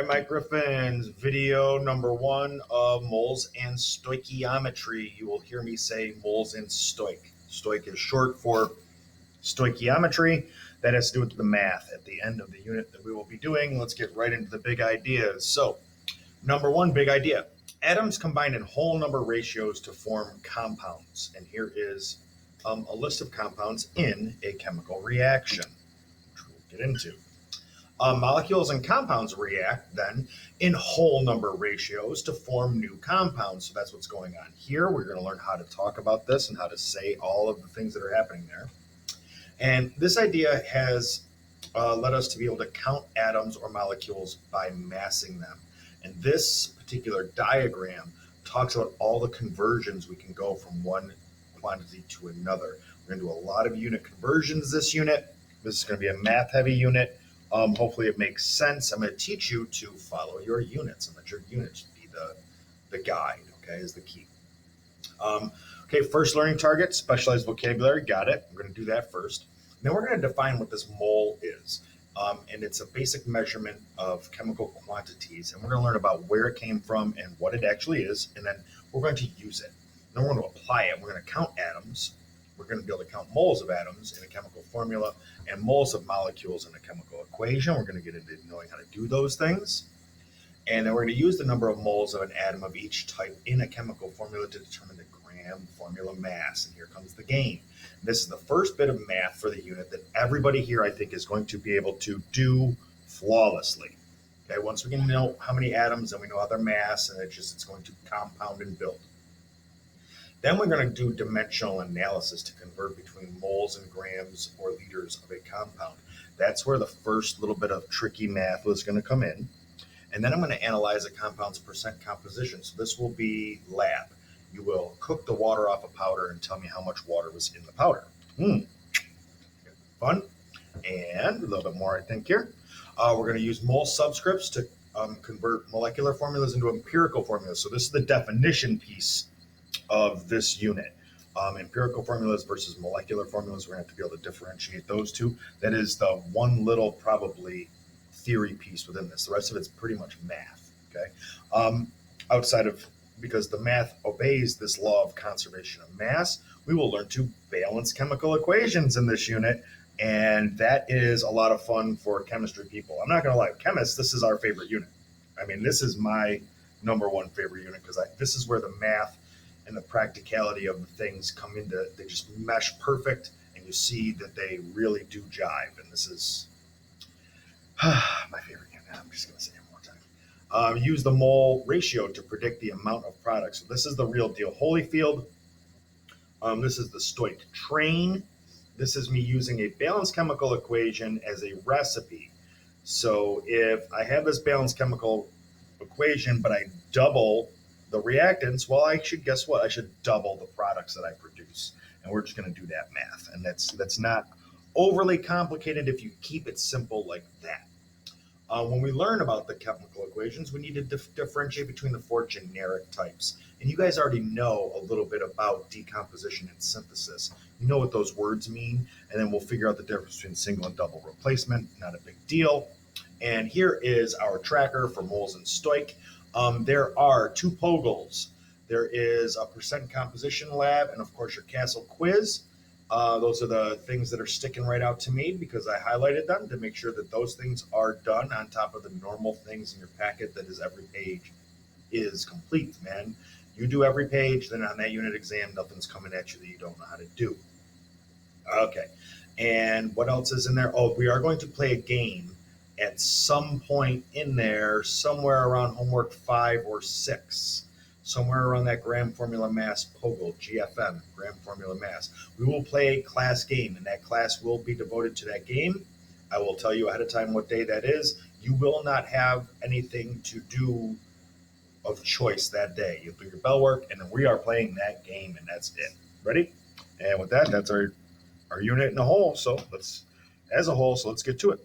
right, my Griffins, video number 1 of moles and stoichiometry. You will hear me say moles and stoich. Stoich is short for stoichiometry. That has to do with the math at the end of the unit that we will be doing. Let's get right into the big ideas. So, number 1 big idea. Atoms combine in whole number ratios to form compounds. And here is a list of compounds in a chemical reaction, which we'll get into. Molecules and compounds react then in whole number ratios to form new compounds. So that's what's going on here. We're going to learn how to talk about this and how to say all of the things that are happening there. And this idea has led us to be able to count atoms or molecules by massing them. And this particular diagram talks about all the conversions we can go from one quantity to another. We're going to do a lot of unit conversions this unit. This is going to be a math-heavy unit. Hopefully it makes sense. I'm going to teach you to follow your units and let your units be the guide, okay, is the key. Okay, first learning target, specialized vocabulary, got it. I'm going to do that first. Then we're going to define what this mole is. And it's a basic measurement of chemical quantities. And we're going to learn about where it came from and what it actually is. And then we're going to use it. Then we're going to apply it. We're going to count atoms. We're going to be able to count moles of atoms in a chemical formula and moles of molecules in a chemical equation. We're going to get into knowing how to do those things. And then we're going to use the number of moles of an atom of each type in a chemical formula to determine the gram formula mass. And here comes the game. This is the first bit of math for the unit that everybody here, I think, is going to be able to do flawlessly. Okay, once we can know how many atoms and we know how their mass, and it's going to compound and build. Then we're going to do dimensional analysis to convert between moles and grams or liters of a compound. That's where the first little bit of tricky math was going to come in. And then I'm going to analyze a compound's percent composition. So this will be lab. You will cook the water off a powder and tell me how much water was in the powder. Fun. And a little bit more, I think, here. We're going to use mole subscripts to convert molecular formulas into empirical formulas. So this is the definition piece of this unit. Empirical formulas versus molecular formulas, we're going to have to be able to differentiate those two. That is the one little probably theory piece within this. The rest of it's pretty much math, okay? Outside of, because the math obeys this law of conservation of mass, we will learn to balance chemical equations in this unit, and that is a lot of fun for chemistry people. I'm not going to lie, chemists, this is our favorite unit. I mean, this is my number 1 favorite unit because this is where the math and the practicality of the things come into, they just mesh perfect, and you see that they really do jive. And this is my favorite unit. I'm just going to say it one more time. Use the mole ratio to predict the amount of product. So this is the real deal. Holyfield. This is the Stoich train. This is me using a balanced chemical equation as a recipe. So if I have this balanced chemical equation, but I double the reactants, well, I should, guess what? I should double the products that I produce. And we're just going to do that math. And that's not overly complicated if you keep it simple like that. When we learn about the chemical equations, we need to differentiate between the 4 generic types. And you guys already know a little bit about decomposition and synthesis. You know what those words mean, and then we'll figure out the difference between single and double replacement. Not a big deal. And here is our tracker for moles and stoich. There are 2 Pogles. There is a percent composition lab, and of course your Castle quiz. Those are the things that are sticking right out to me because I highlighted them to make sure that those things are done on top of the normal things in your packet that is every page is complete, man. You do every page, then on that unit exam, nothing's coming at you that you don't know how to do. Okay, and what else is in there? Oh, we are going to play a game at some point in there, somewhere around homework 5 or 6. Somewhere around that gram formula mass Poggle, GFM, gram formula mass. We will play a class game, and that class will be devoted to that game. I will tell you ahead of time what day that is. You will not have anything to do of choice that day. You'll do your bell work, and then we are playing that game, and that's it. Ready? And with that, that's our unit in a whole. So let's get to it.